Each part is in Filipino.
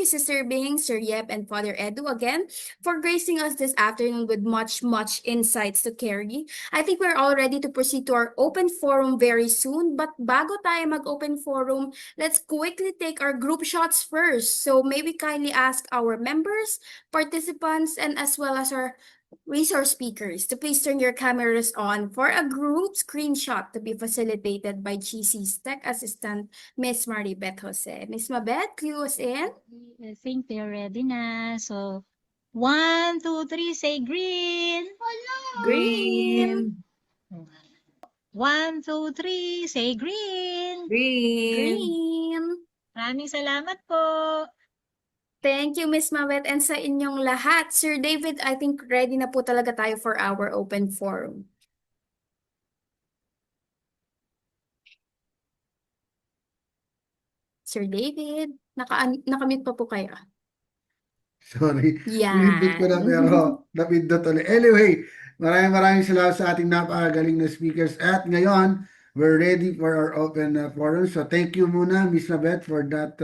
you, Sister Bing, Sir Yep, and Father Edu again for gracing us this afternoon with much insights to carry. I think we're all ready to proceed to our open forum very soon. But bago tayo mag-open forum, let's quickly take our group shots first. So may we kindly ask our members, participants, and as well as our resource speakers to please turn your cameras on for a group screenshot to be facilitated by GC's tech assistant, Miss Maribeth Jose. Miss Mabeth, clue us in. I think they're ready na. So, 1, 2, 3, say green. Green. 1, 2, 3, say green. Green. Maraming salamat po. Thank you, Miss Mabeth, and sa inyong lahat. Sir David, I think ready na po talaga tayo for our open forum. Sir David, nakamute pa po kayo. Sorry, Yan. pinindot ko na pero napindot ulit. Anyway, maraming salamat sa ating napakagaling na speakers. At ngayon, we're ready for our open forum. So thank you muna, Miss Mabeth, for that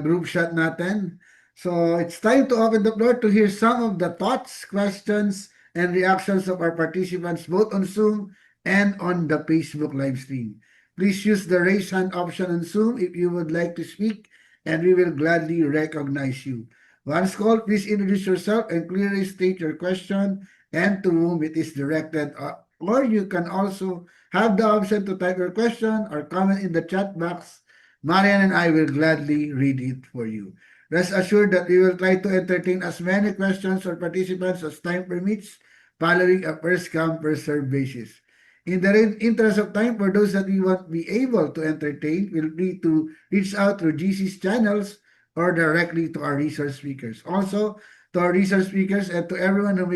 group shot natin. So it's time to open the floor to hear some of the thoughts, questions, and reactions of our participants both on Zoom and on the Facebook live stream. Please use the raise hand option on Zoom if you would like to speak, and we will gladly recognize you. Once called, please introduce yourself and clearly state your question and to whom it is directed. Or you can also have the option to type your question or comment in the chat box. Marian and I will gladly read it for you. Rest assured that we will try to entertain as many questions or participants as time permits, following a first come, first served basis. In the interest of time, for those that we won't be able to entertain, feel free to reach out through GC's channels or directly to our resource speakers. Also, to our resource speakers and to everyone who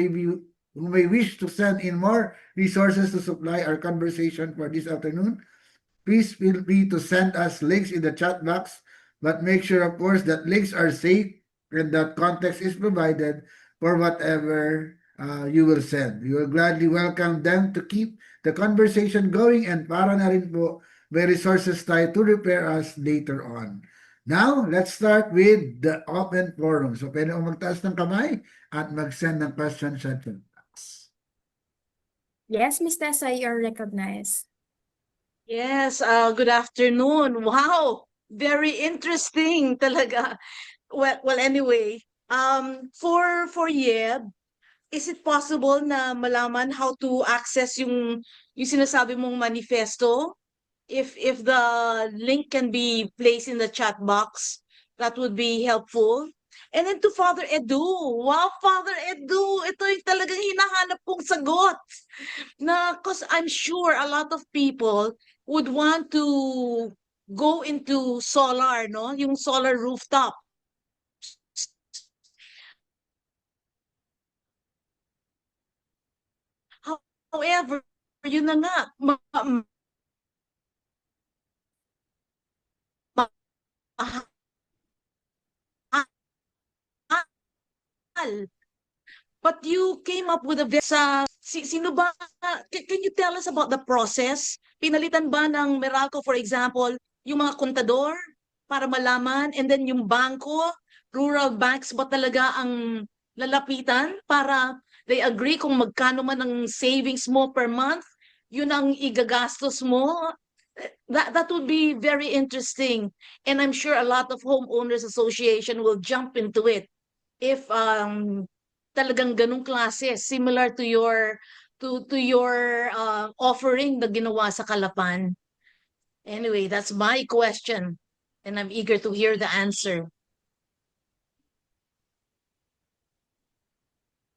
may wish to send in more resources to supply our conversation for this afternoon, please feel free to send us links in the chat box, but make sure, of course, that links are safe and that context is provided for whatever you will send. We will gladly welcome them to keep the conversation going, and para na rin po may resources tayo to repair us later on. Now, let's start with the open forum. So, pwede mo magtaas ng kamay at mag-send ng question sa chat box. Yes, Miss Tessa, you're recognized. Yes, good afternoon. Wow, very interesting talaga. Well, anyway, for Yeb, is it possible na malaman how to access yung sinasabi mong manifesto? If the link can be placed in the chat box, that would be helpful. And then to Father Edu, wow, Father Edu, ito yung talagang hinahanap kong sagot. Because I'm sure a lot of people would want to go into solar, no? Yung solar rooftop. However, yun na nga, but you came up with a sino ba, can you tell us about the process? Pinalitan ba ng Meralco, for example, yung mga kontador para malaman, and then yung bangko, rural banks ba talaga ang lalapitan para they agree kung magkano man ang savings mo per month, yun ang igagastos mo? That would be very interesting, and I'm sure a lot of homeowners association will jump into it if talagang ganung klase, similar to your offering na ginawa sa Kalapan. Anyway, that's my question, and I'm eager to hear the answer.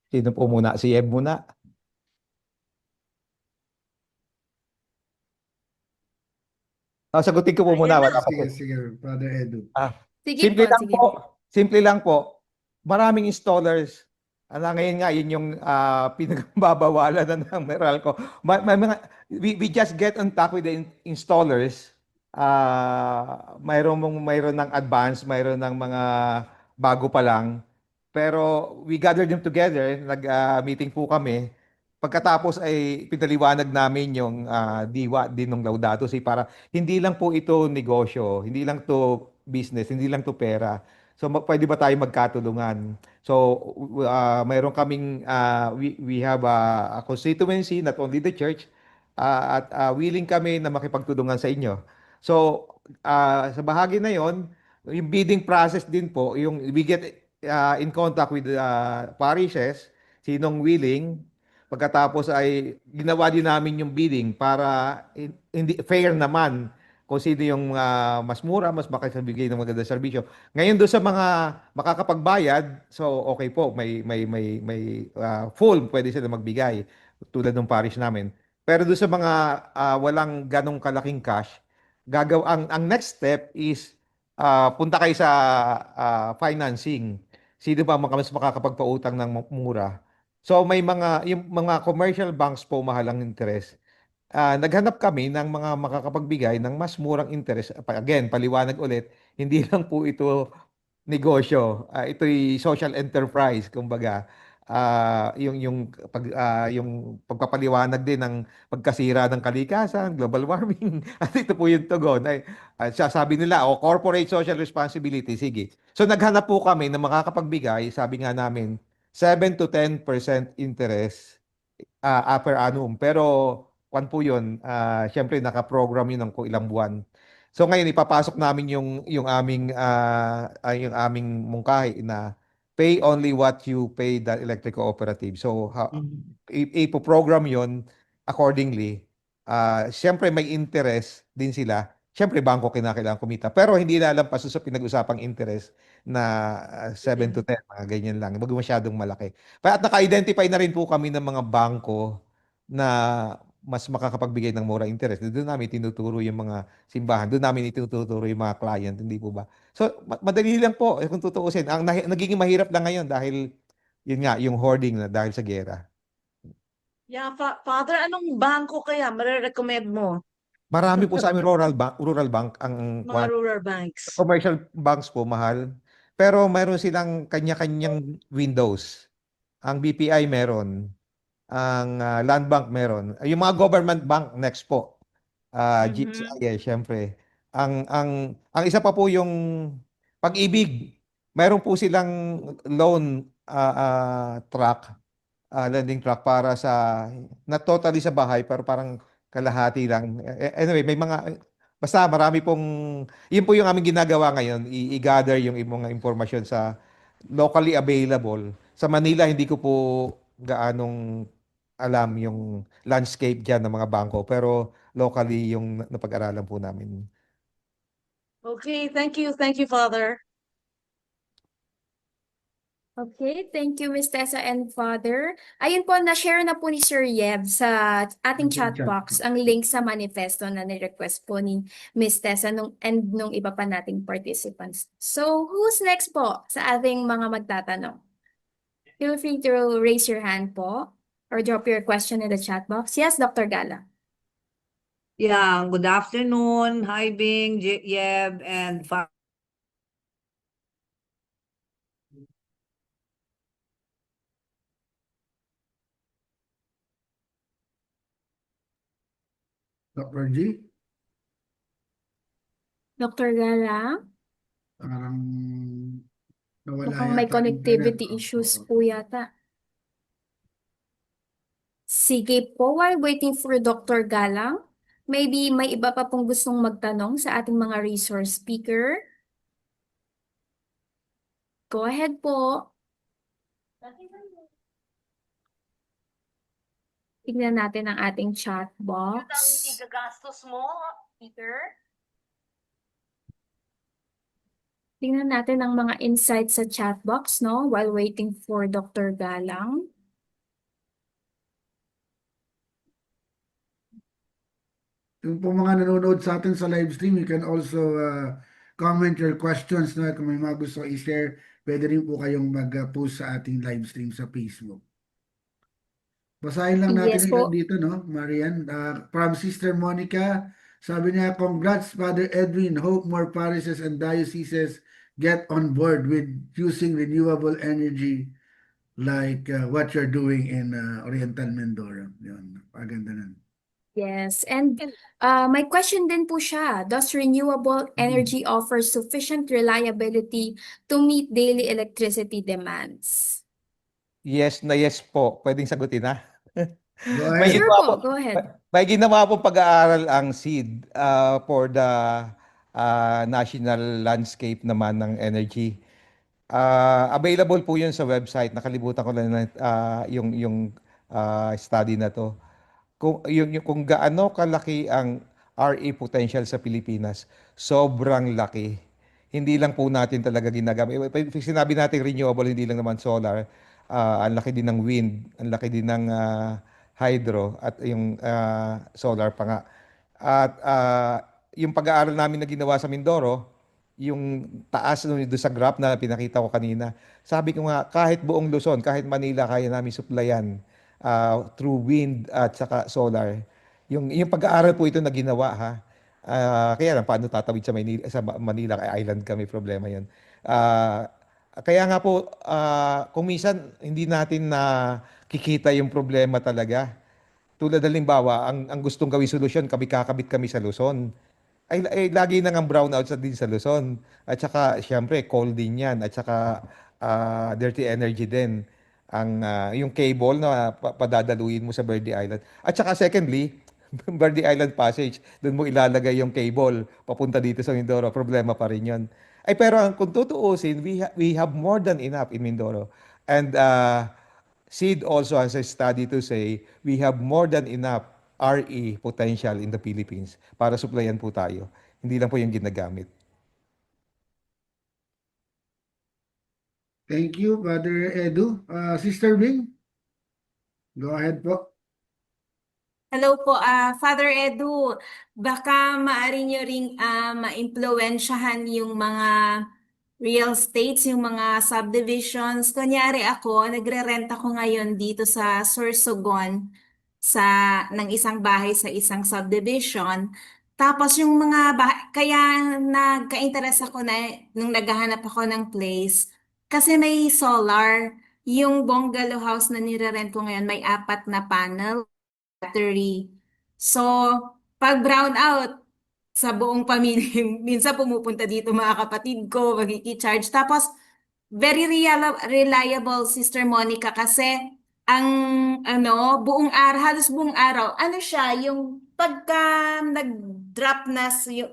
Sino po muna? Si Eb muna. Sagutin ko po muna. Wala pa po. Sige, Father Edu. Sige Simple po, lang sige po. Simple lang po. Maraming installers. Ngayon nga, yun yung pinagbabawalan na ng Meralco. We just get on top with the installers. Mayroon ng advance, mayroon ng mga bago pa lang. Pero we gather them together, nag-meeting po kami. Pagkatapos ay pinaliwanag namin yung diwa din ng Laudato Si para hindi lang po ito negosyo, hindi lang to business, hindi lang to pera. So pwede ba tayo magkatulungan? So mayroon kaming we have a constituency, not only the church, at willing kami na makipagtulungan sa inyo. So sa bahagi na yon, yung bidding process din po, yung we get in contact with parishes, sinong willing. Pagkatapos ay ginawa din namin yung bidding para hindi fair naman kung sino yung mas mura, mas makakabigay ng magandang serbisyo. Ngayon doon sa mga makakapagbayad, so okay po, may full pwede sila magbigay tulad ng parish namin. Pero doon sa mga walang ganong kalaking cash, ang next step is punta kayo sa financing. Sino ba mas makakapagpautang ng mura? So may yung mga commercial banks po mahal ang interest. Naghanap kami ng mga makakapagbigay ng mas murang interest. Again, paliwanag ulit, hindi lang po ito negosyo. Ito'y social enterprise, kumbaga. Yung pagpapaliwanag din ng pagkasira ng kalikasan, global warming, at ito po yung tugon. Sabi nila, corporate social responsibility, sige. So naghanap po kami ng makakapagbigay, sabi nga namin, 7 to 10% interest per annum. Pero kwan po yun, syempre naka-program yun ng kung ilang buwan. So ngayon ipapasok namin yung aming mungkahi na pay only what you pay the electric cooperative. So ipo-program yun accordingly. Syempre may interest din sila. Syempre bangko kinakailangan kumita. Pero hindi lalampas sa pinag-usapang interest na 7 to 10, mga ganyan lang. Wag masyadong malaki. At naka-identify na rin po kami ng mga bangko na mas makakapagbigay ng mura interest. Doon namin tinuturo yung mga simbahan. Doon namin itinuturo yung mga client, hindi po ba? So, madali lang po kung tutuusin. Ang nagiging mahirap lang ngayon dahil yun nga, yung hoarding na dahil sa gera. Yeah, Father, anong bangko kaya marirecommend mo? Marami po sa amin rural bank ang Mga rural banks. commercial banks po mahal. Pero mayroon silang kanya-kanyang windows. Ang BPI meron, ang Land Bank meron. Yung mga government bank next po. GSIS syempre. Ang isa pa po yung Pag-ibig. Meron po silang loan track, lending track para sa not totally sa bahay pero parang kalahati lang. Anyway, may mga basta marami pong yun po yung aming ginagawa ngayon, i-gather yung mga impormasyon sa locally available. Sa Manila hindi ko po gaanong alam yung landscape diyan ng mga bangko pero locally yung napag-aralan po namin. Okay, thank you. Thank you, Father. Okay, thank you, Miss Tessa and Father. Ayun po, na-share na po ni Sir Yeb sa ating chat box ang link sa manifesto na ni-request po ni Miss Tessa nung iba pa nating participants. So, who's next po sa ating mga magtatanong? Feel free to raise your hand po or drop your question in the chat box. Yes, Dr. Gala. Yeah, good afternoon. Hi, Bing, Yeb, and Dr. G, Dr. Gala, parang nawala mukhang may yata connectivity internet. issues po yata. Sige po, while waiting for Dr. Galang, maybe may iba pa pong gustong magtanong sa ating mga resource speaker. Go ahead po. Tignan natin ang ating chat box. Igagastos mo, Peter? Tingnan natin ang mga insights sa chat box, no? While waiting for Dr. Galang. Yung po mga nanonood sa atin sa live stream, you can also comment your questions na kung may mga gusto i-share, pwede rin po kayong mag-post sa ating live stream sa Facebook. Basahin lang natin Yes ilan po. dito, no, Marian? From Sister Monica, sabi niya, congrats, Father Edwin. Hope more parishes and dioceses get on board with using renewable energy like what you're doing in Oriental Mindoro. Yun, paganda nun. Yes, and And my question din po siya, does renewable energy offer sufficient reliability to meet daily electricity demands? Yes na yes po. Pwedeng sagutin na. Go May ahead. Sure ginawa po, po, go ahead. may ginawa po pag-aaral ang SEED for the national landscape naman ng energy. Available po yun sa website. Nakalimutan ko lang na, yung study na to. Kung gaano kalaki ang RE potential sa Pilipinas, sobrang laki. Hindi lang po natin talaga ginagamit. Pag sinabi natin renewable, hindi lang naman solar. Ang laki din ng wind, ang laki din ng hydro, at yung solar pa nga. At yung pag-aaral namin na ginawa sa Mindoro, yung taas doon sa graph na pinakita ko kanina, sabi ko nga, kahit buong Luzon, kahit Manila, kaya namin supplyan through wind at saka solar. Yung pag-aaral po ito na ginawa, ha. Kaya lang, paano tatawid sa Manila, kay island kami, problema yun. Kaya nga po, kung minsan hindi natin na kikita yung problema talaga. Tulad halimbawa, ang gustong gawing solusyon, kakabit kami sa Luzon. Ay lagi nang ang brownout din sa Luzon. At saka, syempre, coal din yan. At saka, dirty energy din. Yung cable na padadaluin mo sa Verde Island. At saka, secondly, Verde Island Passage, doon mo ilalagay yung cable papunta dito sa Mindoro. Problema pa rin yun. Ay, pero kung tutuusin, we have more than enough in Mindoro. And SEED also has a study to say we have more than enough RE potential in the Philippines para supplyan po tayo. Hindi lang po yung ginagamit. Thank you, Brother Edu. Sister Bing, go ahead po. Hello po, Father Edu. Baka maaari nyo ring maimpluwensyahan yung mga real estates, yung mga subdivisions. Kunyari ako, nagre-rent ako ngayon dito sa Sorsogon ng isang bahay sa isang subdivision. Tapos yung mga kaya nagka-interest ako na nung naghahanap ako ng place kasi may solar. Yung bungalow house na nire-rent ko ngayon may 4 na panel battery. So, pag brown out sa buong pamilya, minsan pumupunta dito mga kapatid ko, magkiki-charge. Tapos, very reliable, Sister Monica, kasi ang halos buong araw, ano siya, yung pagka nag-drop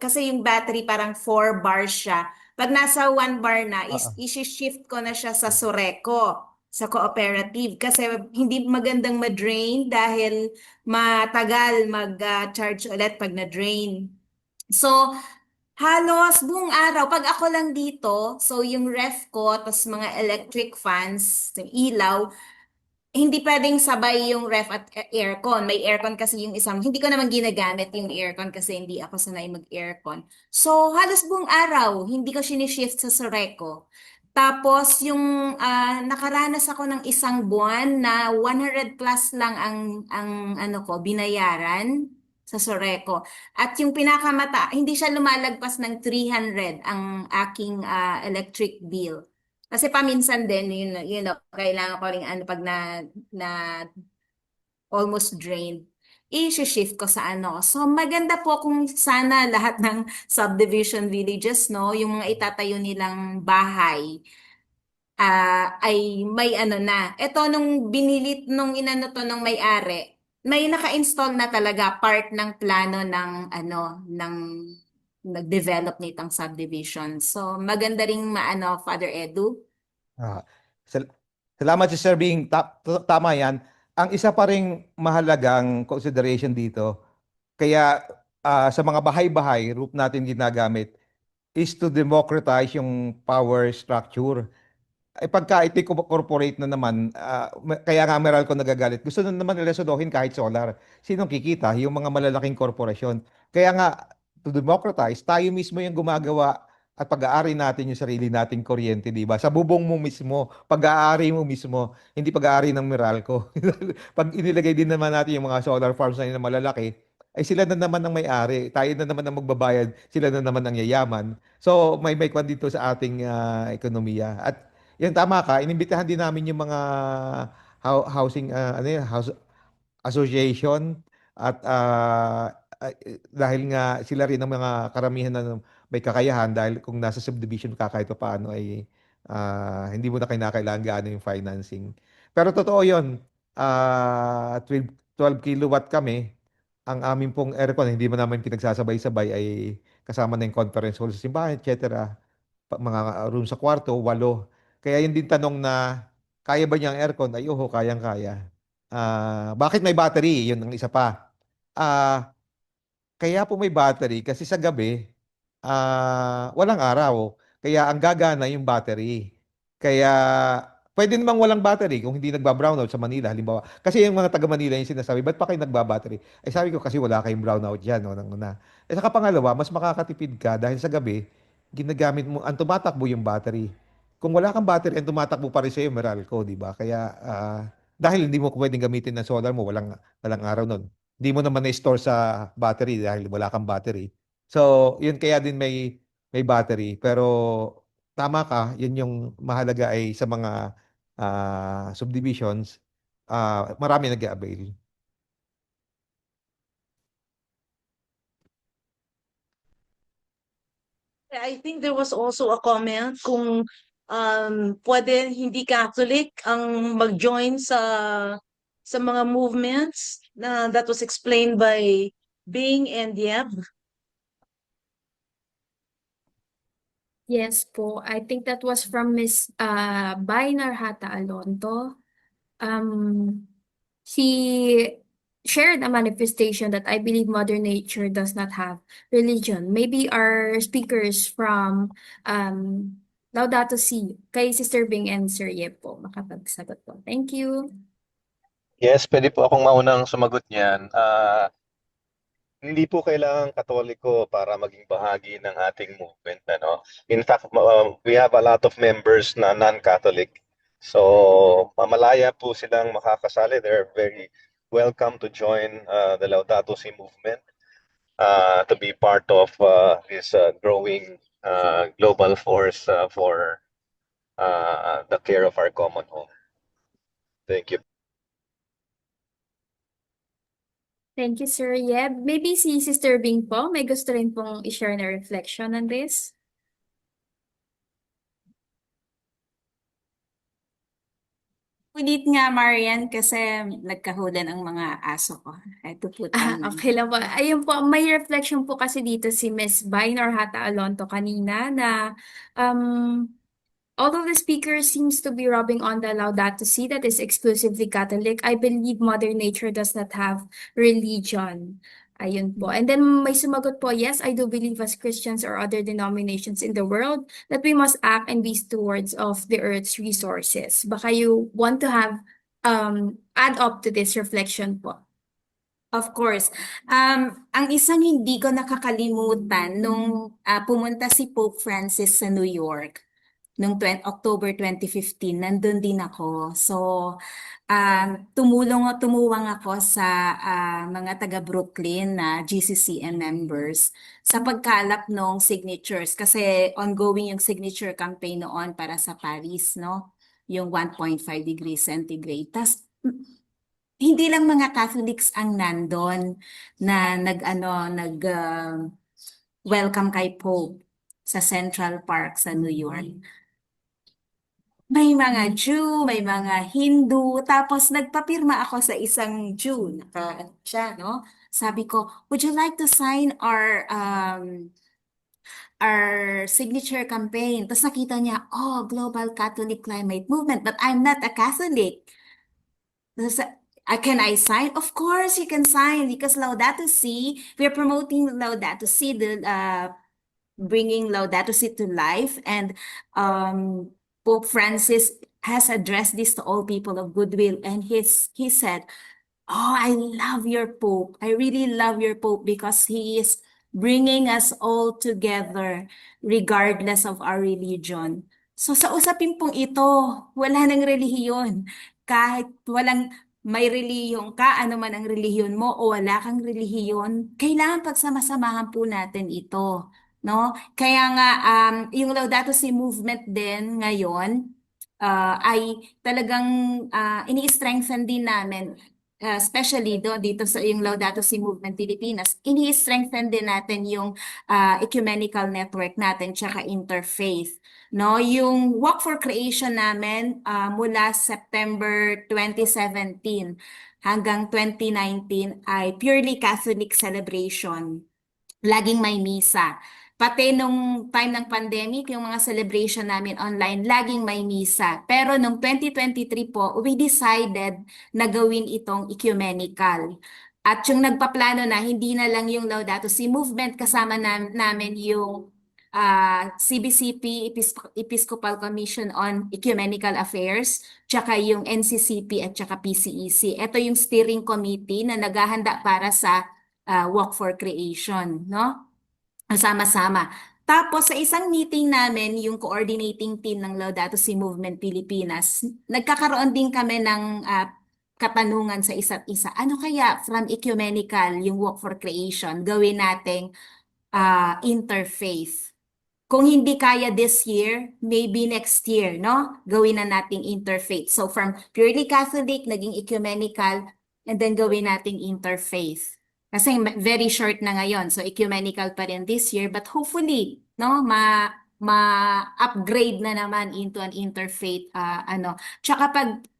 kasi yung battery parang 4 bars siya. Pag nasa 1 bar na, isi-shift ko na siya sa Soreco, sa cooperative. Kasi hindi magandang ma-drain dahil matagal mag-charge ulit pag na-drain. So, halos buong araw, pag ako lang dito, so yung ref ko, tapos mga electric fans, yung ilaw, hindi pwedeng sabay yung ref at aircon. May aircon kasi yung isang, hindi ko naman ginagamit yung aircon kasi hindi ako sanay mag-aircon. So, halos buong araw, hindi ko sinishift sa Soreco. Tapos, yung nakaranas ako ng isang buwan na 100 plus lang ang binayaran sa Soreco. At yung pinakamata, hindi siya lumalagpas ng 300 ang aking electric bill. Kasi paminsan din, kailangan ko rin pag na almost drained, i-shift ko sa ano. So maganda po kung sana lahat ng subdivision villages, no, yung mga itatayo nilang bahay, ay may na. Ito nung inano to nung may-ari, may naka-install na talaga part ng plano ng nag-develop nitong subdivision. So maganda ring Father Edu. Ah, sal- Salamat si Sir Bing. Tama yan. Ang isa pa ring mahalagang consideration dito, kaya sa mga bahay-bahay, roof natin ginagamit, is to democratize yung power structure. Pagka ito corporate na naman, kaya nga Meralco nagagalit. Gusto na naman nila sodohin kahit solar. Sinong kikita? Yung mga malalaking korporasyon. Kaya nga, to democratize, tayo mismo yung gumagawa at pag-aari natin yung sarili nating kuryente, di ba? Sa bubong mo mismo, pag-aari mo mismo, hindi pag-aari ng Meralco. Pag inilagay din naman natin yung mga solar farms na yun na malalaki, ay sila na naman ang may-ari. Tayo na naman ang magbabayad, sila na naman ang yayaman. So, may kwan dito sa ating ekonomiya. At yan, tama ka. Inimbitahan din namin yung mga housing, house association, At dahil nga sila rin ang mga karamihan na may kakayahan dahil kung nasa subdivision ka kahit paano ay hindi mo na kinakailangan gaano yung financing. Pero totoo yun, 12 kilowatt kami, ang amin pong aircon, hindi mo naman pinagsasabay-sabay ay kasama na yung conference hall sa simbahan, etc. Mga room sa kwarto, 8. Kaya yun din tanong na kaya ba niya ang aircon? Ay, oo, kayang-kaya. Bakit may battery? Yun ang isa pa. Ah, Kaya po may battery kasi sa gabi, walang araw. Kaya ang gagana yung battery. Kaya pwede namang walang battery kung hindi nagba-brownout sa Manila, halimbawa. Kasi yung mga taga Manila yung sinasabi, ba't pa kayo nagba-battery? Eh sabi ko kasi wala kayong brownout dyan, no, nang una. Eh saka pangalawa, mas makakatipid ka dahil sa gabi, ginagamit mo, ang tumatakbo yung battery. Kung wala kang battery, ang tumatakbo pa rin sa'yo, Meralco, di ba? Kaya dahil hindi mo pwedeng gamitin ng solar mo, walang araw nun. Hindi mo naman na-store sa battery dahil wala kang battery. So, yun kaya din may battery. Pero tama ka, yun yung mahalaga ay sa mga subdivisions, marami nag-avail. I think there was also a comment kung pwede hindi Catholic ang mag-join sa mga movements na that was explained by Bing and Yeb. Yes po, I think that was from Miss Bainar Hata Alonto. She shared a manifestation that I believe Mother Nature does not have religion. Maybe our speakers from Laudato Si, kay Sister Bing and Sir Yep po, makapagsagot po. Thank you. Yes, pwede po akong maunang sumagot niyan. Hindi po kailangan Katoliko para maging bahagi ng ating movement, ano. In fact, we have a lot of members na non-Catholic. So, mamalaya po silang makakasali. They're very welcome to join the Laudato Si movement, to be part of this growing global force for the care of our common home. Thank you. Thank you, Sir Yeb. Maybe si Sister Bing po, may gusto rin pong i-share na reflection on this. Ulit nga, Marian, kasi nagkahulan ang mga aso ko. I had to put on. Okay lang po. Ayun po, may reflection po kasi dito si Miss Bainar Hata Alonto kanina na although the speaker seems to be rubbing on the Laudato Si that is exclusively Catholic, I believe Mother Nature does not have religion. Ayun po. And then may sumagot po, yes, I do believe as Christians or other denominations in the world that we must act and be stewards of the earth's resources. Baka you want to have add up to this reflection po. Of course. Ang isang hindi ko nakakalimutan nung pumunta si Pope Francis sa New York noong October 2015, nandun din ako. So, tumuwang ako sa mga taga Brooklyn na GCCM members sa pagkalap ng signatures kasi ongoing yung signature campaign noon para sa Paris, no? Yung 1.5 degrees centigrade. Tas hindi lang mga Catholics ang nandon na welcome kay Pope sa Central Park sa New York. May mga Jew, may mga Hindu, tapos nagpapirma ako sa isang Jew, siya, no? Sabi ko, would you like to sign our signature campaign? Tapos nakita niya, oh, Global Catholic Climate Movement, but I'm not a Catholic. Tapos, can I sign? Of course, you can sign because Laudato Si, we're promoting Laudato Si, bringing Laudato Si to life, and Pope Francis has addressed this to all people of goodwill, and he said, "Oh, I love your Pope. I really love your Pope because he is bringing us all together regardless of our religion." So sa usapin pong ito, wala nang relihiyon. Kahit may relihiyon ka, ano man ang relihiyon mo o wala kang relihiyon, kailangan pagsama-samahan po natin ito. No? Kaya nga, yung Laudato Si movement din ngayon ay talagang ini-strengthen din namin especially dito sa yung Laudato Si Movement Pilipinas, ini-strengthen din natin yung ecumenical network natin tsaka interfaith. No, yung Walk for Creation namin mula September 2017 hanggang 2019 ay purely Catholic celebration. Laging may misa. Pati nung time ng pandemic, yung mga celebration namin online, laging may misa. Pero nung 2023 po, we decided na gawin itong ecumenical. At yung nagpaplano na, hindi na lang yung Laudato Si Movement, kasama namin yung CBCP, Episcopal Commission on Ecumenical Affairs, tsaka yung NCCP at tsaka PCEC. Ito yung steering committee na naghahanda para sa Walk for Creation, no? Sama-sama. Tapos sa isang meeting namin, yung coordinating team ng Laudato Si Movement Pilipinas, nagkakaroon din kami ng katanungan sa isa't isa. Ano kaya from ecumenical, yung Walk for Creation, gawin nating interfaith? Kung hindi kaya this year, maybe next year, no? Gawin na nating interfaith. So from purely Catholic, naging ecumenical, and then gawin nating interfaith. Kasi very short na ngayon. So ecumenical pa rin this year, but hopefully, no, ma-upgrade na naman into an interfaith Tsaka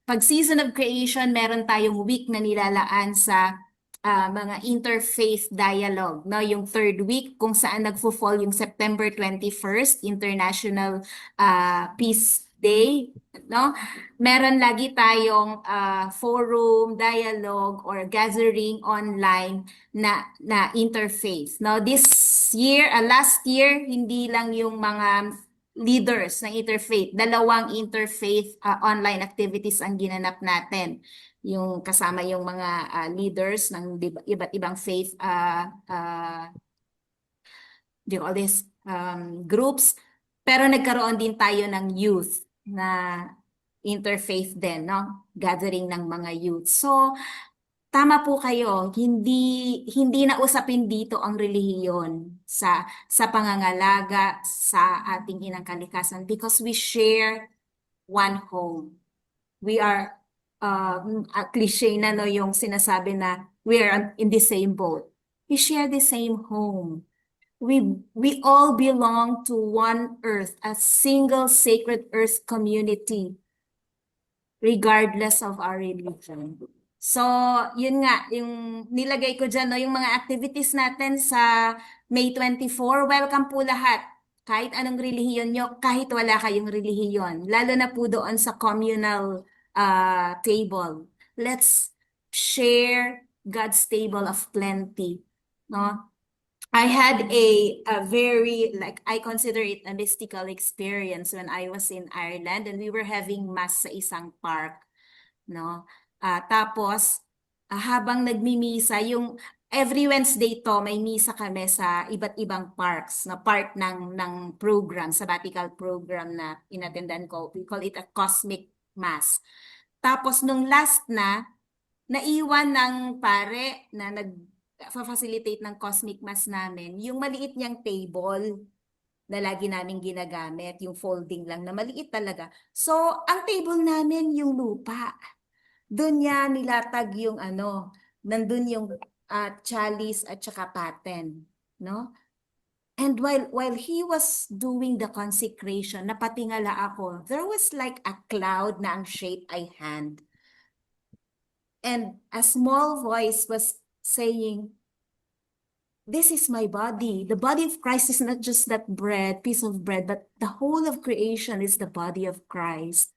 pag season of creation, meron tayong week na nilalaan sa mga interfaith dialogue, no? Yung third week kung saan nagfo-fall yung September 21st, International Peace Day, no? Meron lagi tayong forum, dialogue, or gathering online na interfaith, no? This year, last year, hindi lang yung mga leaders ng interfaith, 2 interfaith online activities ang ginanap natin. Yung kasama yung mga leaders ng iba't ibang faith groups, pero nagkaroon din tayo ng youth na interfaith din, no? Gathering ng mga youth. So tama po kayo, hindi na usapin dito ang relihiyon sa pangangalaga sa ating inang kalikasan, because we share one home. We are cliche na, no, yung sinasabi na we are in the same boat. We share the same home. We all belong to one earth, a single sacred earth community, regardless of our religion. So, yun nga, yung nilagay ko dyan, no, yung mga activities natin sa May 24, welcome po lahat. Kahit anong relihiyon nyo, kahit wala kayong relihiyon. Lalo na po doon sa communal table. Let's share God's table of plenty. No? I had a very, like, I consider it a mystical experience when I was in Ireland and we were having mass sa isang park. No? Tapos, habang nagmimisa, yung every Wednesday to, may misa kami sa iba't ibang parks na part ng program, sabbatical program na inattendan ko. We call it a cosmic mass. Tapos nung last na, naiwan ng pare na nag-facilitate ng cosmic mass namin, yung maliit niyang table na lagi namin ginagamit, yung folding lang na maliit talaga. So, ang table namin yung lupa. Doon niya nilatag yung nandun yung chalice at saka paten, no? And while he was doing the consecration, napatingala ako, there was like a cloud na ang shape ay hand. And a small voice was saying, "This is my body. The body of Christ is not just that bread, piece of bread, but the whole of creation is the body of Christ.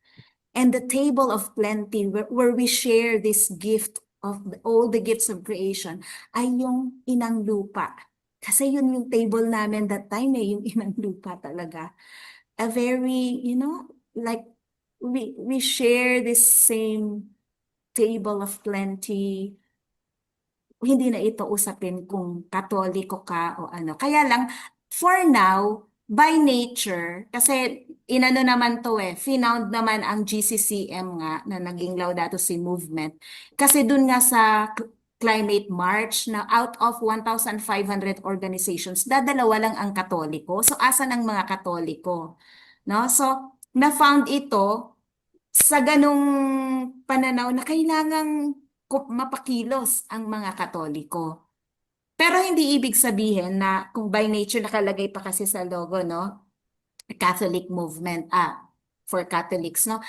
And the table of plenty where we share this gift of all the gifts of creation ay yung inang lupa." Kasi yun yung table namin that time yung inang lupa talaga. A very, like we share this same table of plenty. Hindi na ito usapin kung Katoliko ka o ano. Kaya lang, for now, by nature, kasi inano naman to finound naman ang GCCM nga na naging Laudato Si Movement. Kasi dun nga sa Climate March na out of 1,500 organizations, dadalawa lang ang Katoliko. So, asan ang mga Katoliko? No? So, na-found ito sa ganong pananaw na kailangang mapakilos ang mga Katoliko. Pero hindi ibig sabihin na kung by nature nakalagay pa kasi sa logo, no? Catholic movement, for Catholics, no?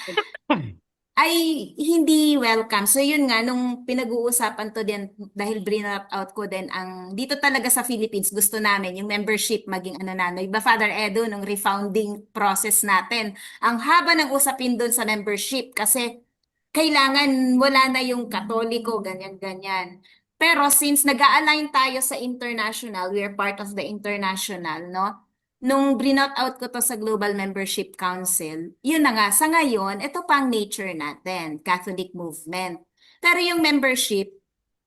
Ay hindi welcome. So yun nga, nung pinag-uusapan to din, dahil bring out ko din ang, dito talaga sa Philippines, gusto namin yung membership maging ano na, no? Iba Father Edo, nung refounding process natin, ang haba ng usapin doon sa membership kasi kailangan wala na yung Katoliko, ganyan-ganyan. Pero since nag-a-align tayo sa international, we are part of the international, no? Nung brinout out ko to sa Global Membership Council, yun na nga, sa ngayon, ito pang nature natin, Catholic movement. Pero yung membership,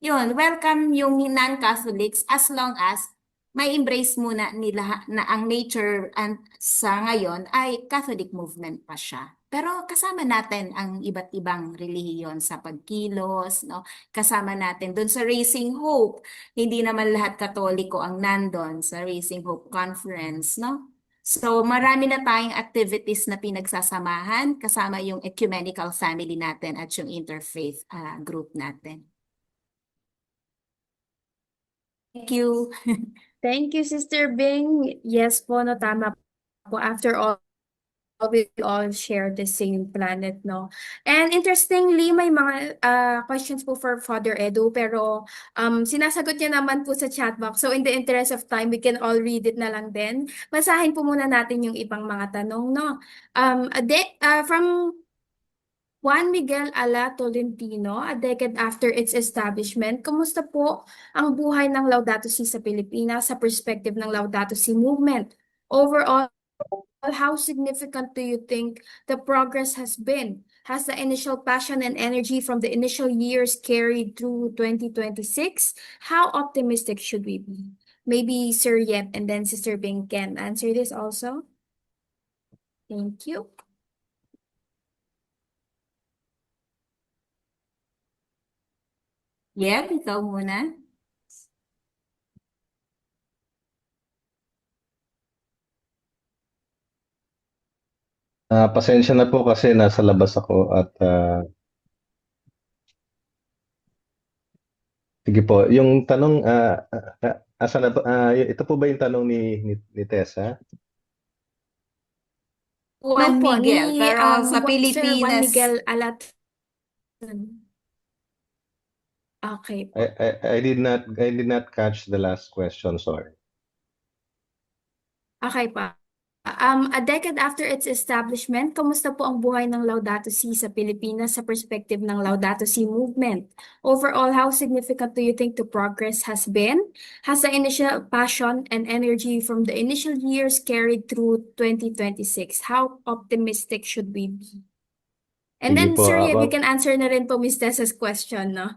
yun, welcome yung non-Catholics as long as may embrace muna nila na ang nature sa ngayon ay Catholic movement pa siya. Pero kasama natin ang iba't ibang relihiyon sa pagkilos, no? Kasama natin doon sa Raising Hope. Hindi naman lahat Katoliko ang nandun sa Raising Hope Conference, no? So marami na tayong activities na pinagsasamahan kasama yung ecumenical family natin at yung interfaith group natin. Thank you. Thank you, Sister Bing. Yes po, no, tama po. After all, we all share the same planet, no? And interestingly, may mga questions po for Father Edu, pero sinasagot niya naman po sa chat box. So in the interest of time, we can all read it na lang din. Basahin po muna natin yung ibang mga tanong, no? From Juan Miguel Ala Tolentino, a decade after its establishment, kumusta po ang buhay ng Laudato Si sa Pilipinas sa perspective ng Laudato Si movement? Overall, how significant do you think the progress has been? Has the initial passion and energy from the initial years carried through 2026? How optimistic should we be? Maybe Sir Yep and then Sister Bing can answer this also. Thank you. Yep, ikaw muna. Pasensya na po kasi nasa labas ako at sige po, yung tanong asa na ito po ba yung tanong ni Tessa? Juan Opo, Miguel, ni, pero sa Sir Juan Pilipinas, Miguel Alat. Okay po. I did not catch the last question, sorry. Okay pa. A decade after its establishment, kamusta po ang buhay ng Laudato Si sa Pilipinas sa perspective ng Laudato Si movement? Overall, how significant do you think the progress has been? Has the initial passion and energy from the initial years carried through 2026? How optimistic should we be? And Sige then, po, Sir, if you well, can answer na rin po Miss Tessa's question, no?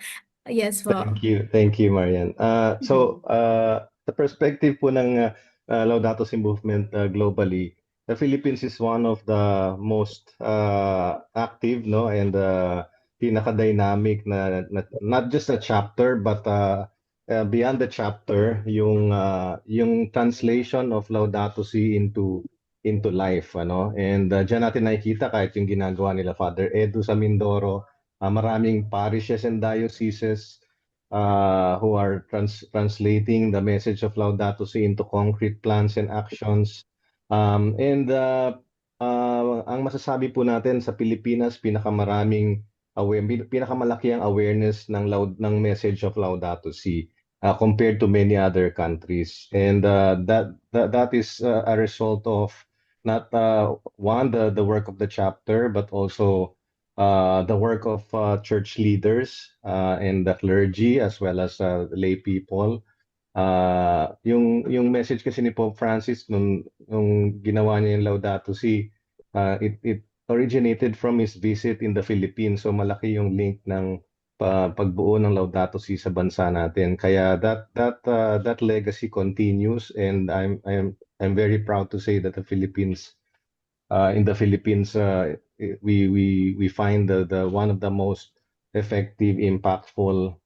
Yes po. Thank you, Marian. So, the perspective po ng Laudato Si movement globally, the Philippines is one of the most active, no, and pinaka-dynamic na not just a chapter but beyond the chapter, yung translation of Laudato Si into life, ano. And diyan natin nakikita kahit yung ginagawa nila Father Edu sa Mindoro, maraming parishes and dioceses who are translating the message of Laudato Si into concrete plans and actions. And ang masasabi po natin sa Pilipinas, pinakamalaki ang awareness ng message of Laudato Si compared to many other countries. And that is a result of not the work of the chapter, but also the work of church leaders and the clergy as well as lay people. Yung message kasi ni Pope Francis nung ginawa niya yung Laudato Si, it originated from his visit in the Philippines. So malaki yung link ng pagbuo ng Laudato Si sa bansa natin. Kaya that legacy continues, and I'm very proud to say that in the Philippines we find the one of the most effective, impactful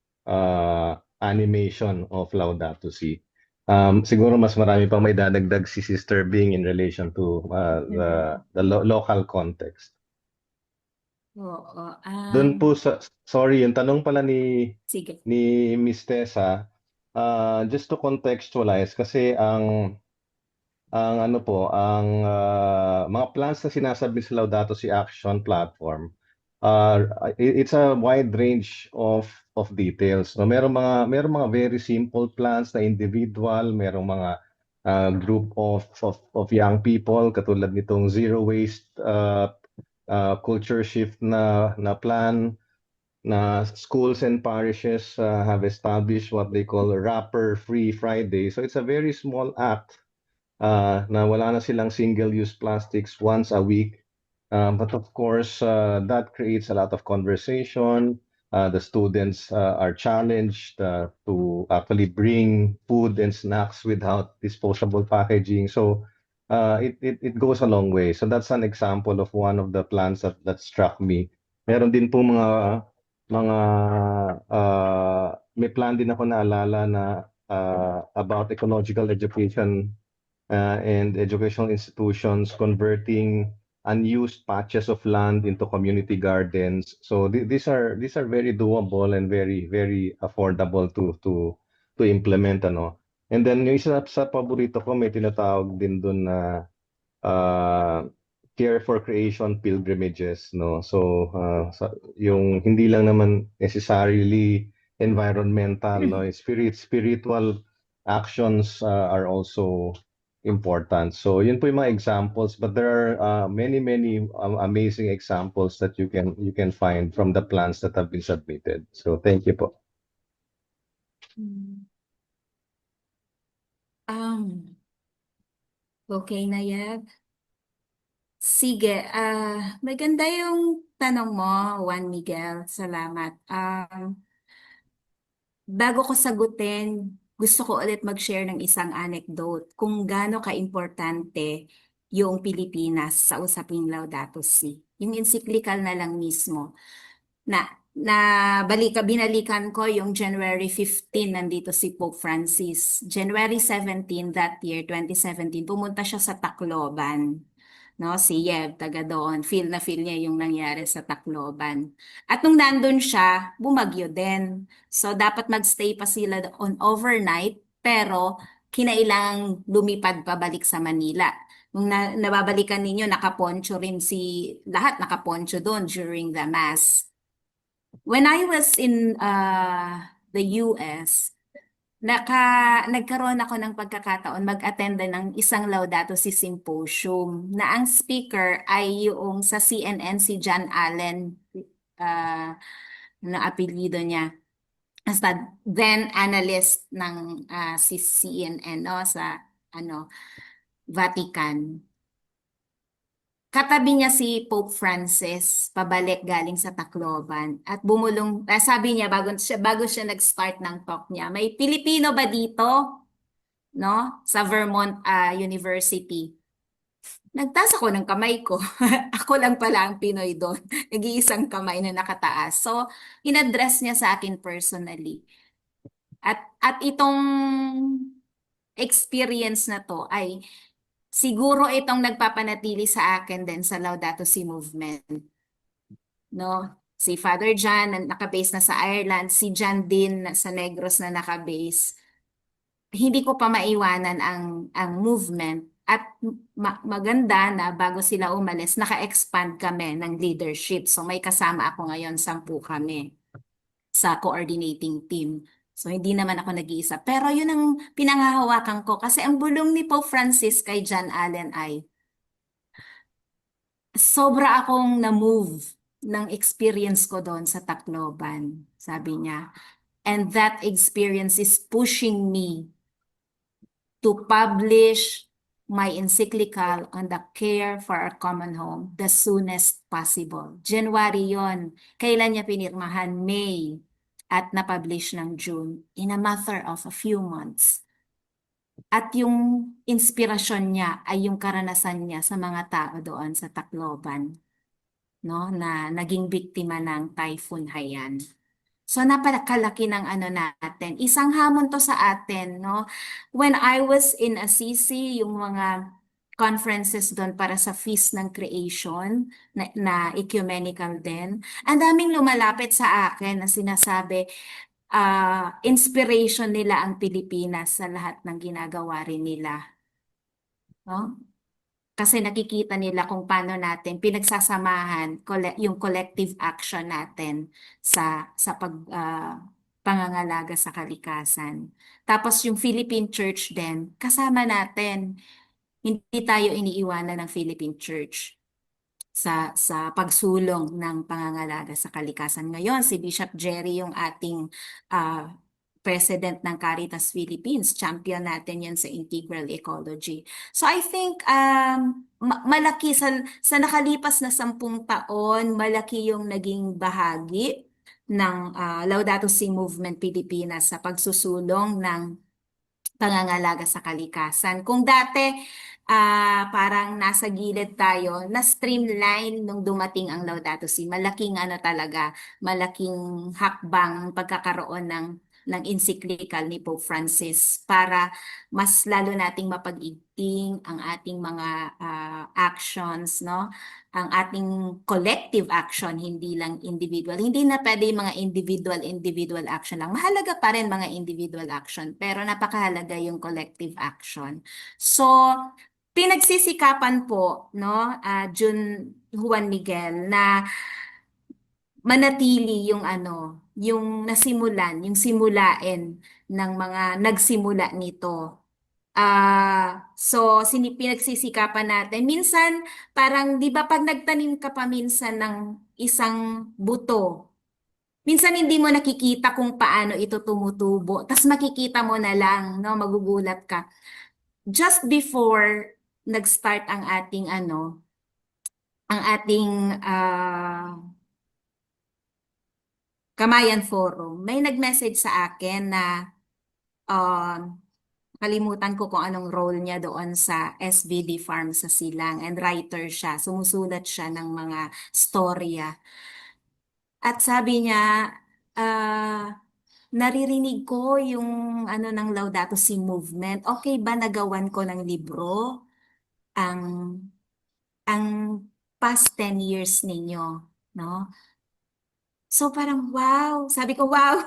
animation of Laudato Si. Siguro mas marami pang may dadagdag si Sister Bing in relation to the local context. Oo. Doon po sorry, yung tanong pala Sige. ni Miss Tessa, just to contextualize kasi ang ano po, mga plans na sinasabi sa Laudato Si Action platform, it's a wide range of details. No, merong mga very simple plans na individual, merong mga group of young people katulad nitong zero waste culture shift na plan na schools and parishes have established what they call Wrapper Free Friday. So it's a very small act na wala na silang single-use plastics once a week. But of course, that creates a lot of conversation. The students are challenged to actually bring food and snacks without disposable packaging. So it goes a long way. So that's an example of one of the plans that struck me. Meron din po mga may plan din ako naalala na about ecological education and educational institutions converting unused patches of land into community gardens. So these are very doable and very affordable to implement ano. And then yung isa sa paborito ko may tinatawag din doon na care for creation pilgrimages no. So yung hindi lang naman necessarily environmental no, spiritual actions are also important. So yun po yung mga examples, but there are many amazing examples that you can find from the plans that have been submitted. So thank you po. Okay na yan. Sige, maganda yung tanong mo, Juan Miguel. Salamat. Bago ko sagutin, gusto ko ulit mag-share ng isang anecdote kung gaano ka-importante yung Pilipinas sa usaping Laudato Si. Yung encyclical na lang mismo. Binalikan ko yung January 15, nandito si Pope Francis. January 17 that year, 2017, pumunta siya sa Tacloban. No, si Yeb, taga doon. Feel na feel niya yung nangyari sa Tacloban. At nung nandun siya, bumagyo din. So, dapat magstay pa sila on overnight, pero kinailangang lumipad pabalik sa Manila. Nung nababalikan ninyo, nakaponcho rin lahat nakaponcho doon during the Mass. When I was in the US, nagkaroon ako ng pagkakataon mag-attend ng isang Laudato Si symposium na ang speaker ay yung sa CNN si John Allen na apelyido niya. Basta then analyst ng si CNN no sa Vatican. Katabi niya si Pope Francis, pabalik galing sa Tacloban. At sabi niya bago siya nag-start ng talk niya, may Pilipino ba dito? No? Sa Vermont University. Nagtaas ako ng kamay ko. Ako lang pala ang Pinoy doon. Nag-iisang kamay na nakataas. So, in-address niya sa akin personally. At itong experience na to ay siguro itong nagpapanatili sa akin din sa Laudato Si movement. No? Si Father John na nakabase na sa Ireland, si John din sa Negros na nakabase. Hindi ko pa maiwanan ang movement at maganda na bago sila umalis, naka-expand kami ng leadership. So may kasama ako ngayon, 10 kami sa coordinating team. So, hindi naman ako nag-iisa. Pero yun ang pinanghahawakan ko. Kasi ang bulong ni Pope Francis kay John Allen ay sobra akong na-move ng experience ko doon sa Tacloban. Sabi niya. And that experience is pushing me to publish my encyclical on the care for our common home the soonest possible. January yon. Kailan niya pinirmahan? May. At na-publish ng June in a matter of a few months. At yung inspirasyon niya ay yung karanasan niya sa mga tao doon sa Tacloban, no, na naging biktima ng Typhoon Haiyan. So napakalaki ng natin. Isang hamon to sa atin, no. When I was in Assisi, yung mga conferences doon para sa Feast ng Creation na ecumenical din. Ang daming lumalapit sa akin na sinasabi, inspiration nila ang Pilipinas sa lahat ng ginagawa rin nila. No? Kasi nakikita nila kung paano natin pinagsasamahan yung collective action natin sa pangangalaga sa kalikasan. Tapos yung Philippine Church din, kasama natin. Hindi tayo iniiwanan ng Philippine Church sa pagsulong ng pangangalaga sa kalikasan. Ngayon, si Bishop Jerry yung ating President ng Caritas Philippines. Champion natin yan sa integral ecology. So I think malaki sa nakalipas na 10 taon, malaki yung naging bahagi ng Laudato Si Movement Pilipinas sa pagsusulong ng pangangalaga sa kalikasan. Kung dati parang nasa gilid tayo, na streamline nung dumating ang Laudato Si. Malaking talaga, malaking hakbang ang pagkakaroon ng encyclical ni Pope Francis para mas lalo nating mapag-igting ang ating mga actions, no? Ang ating collective action, hindi lang individual. Hindi na pwede yung mga individual action lang. Mahalaga pa rin mga individual action, pero napakahalaga yung collective action. So, pinagsisikapan po, no, Jun Juan Miguel, na manatili yung yung nasimulan, yung simulain ng mga nagsimula nito. So pinagsisikapan natin. Minsan, parang, di ba pag nagtanim ka pa minsan ng isang buto, minsan hindi mo nakikita kung paano ito tumutubo. Tas makikita mo na lang, no, magugulat ka. Just before nag-start ang ating Kamayan Forum, may nag-message sa akin na kalimutan ko kung anong role niya doon sa SVD Farm sa Silang, and writer siya, sumusulat siya ng mga storya. At sabi niya, naririnig ko yung ng Laudato Si movement. Okay ba nagawan ko ng libro ang past 10 years ninyo, no? So parang wow, sabi ko wow,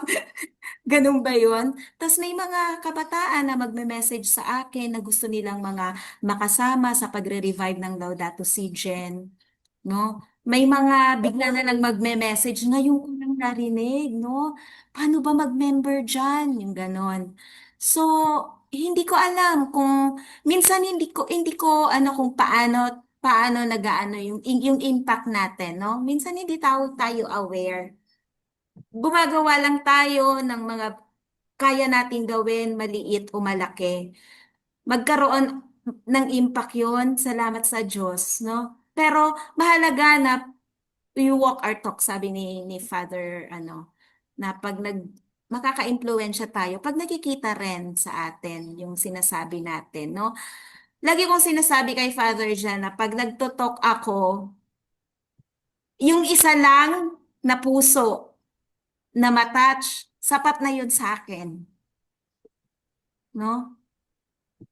ganun ba yun? Tapos may mga kabataan na magme-message sa akin na gusto nilang mga makasama sa pagre-revive ng Laudato Si Gen, no? May mga bigla na lang magme-message, ngayon ko lang narinig, no? Paano ba mag-member dyan? Yung ganon. So, hindi ko alam kung, minsan hindi ko kung paano yung impact natin, no? Minsan hindi tayo aware. Gumagawa lang tayo ng mga kaya nating gawin, maliit o malaki. Magkaroon ng impact yon, salamat sa Diyos, no? Pero mahalaga na we walk our talk, sabi ni Father, na pag makaka-impluwensya tayo, pag nakikita rin sa atin yung sinasabi natin, no? Lagi kong sinasabi kay Father dyan na pag nagtotalk ako, yung isa lang na puso na matouch, sapat na yun sa akin. No?